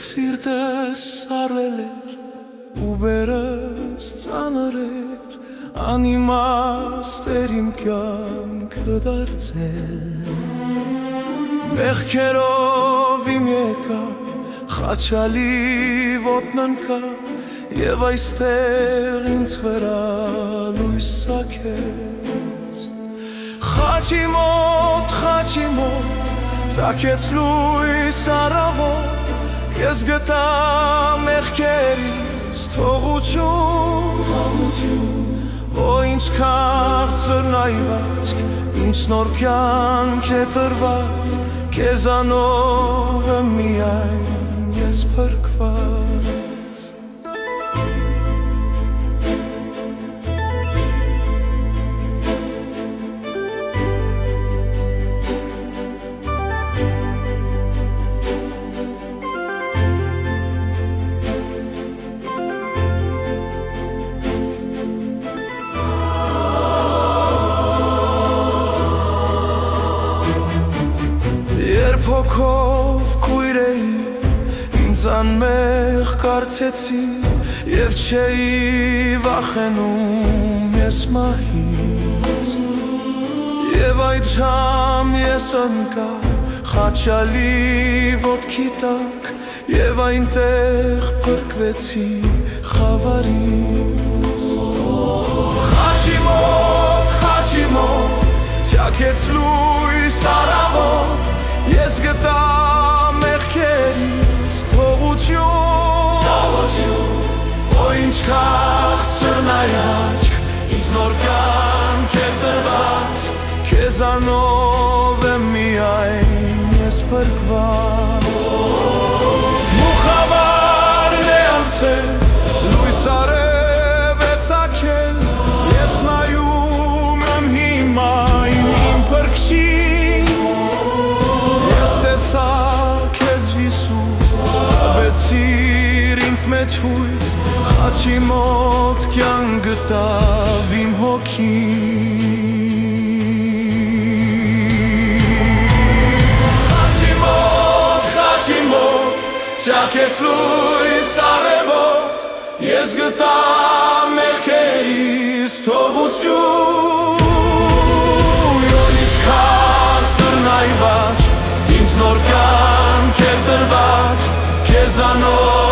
սիրտս սարվել էր ու բերս ծանր էր անիմաստ էր իմ կյանքը դարձել մեղքերով իմ եկա խաչալի ոտն ընկա և այստեղ ինձ վրա լույս սաքեց խաչի մոտ ծագեց լույս առավոտ ես գտա մեղքերիս թողություն Ո ինչ քաղցր նայվածք ինչ նոր կյանք է տրված քեզանով եմ միայն ես փրկված Փոքով կույր էի, ինձ անմեղ կարծեցի և չէի վախենում ես մահից և այդ ժամ ես ընկա խաչալի ոտքի տակ և այնտեղ փրկվեցի խավարից Խաչի մոտ ծագեց լույս առավոտ Ես գտա մեղքերիս թողություն Ո ինչ քաղցր նայվածք ինձ նոր կյանք է տրված քեզանով եմ միայն ես փրկված Ու խավարն է անցել լույս արև է ծագել ես նայում եմ հիմա իմ փրկչին Քեզ Հիսուս ավեցիր ինձ մեջ հույս խաչի մոտ կյանք գտավ իմ հոգին Խաչի մոտ ծագեց լույս առավոտ ես գտա մեղքերիս թողություն Յոնից քաղցր նայված Ինձ նոր կյանք է տրված քեզանով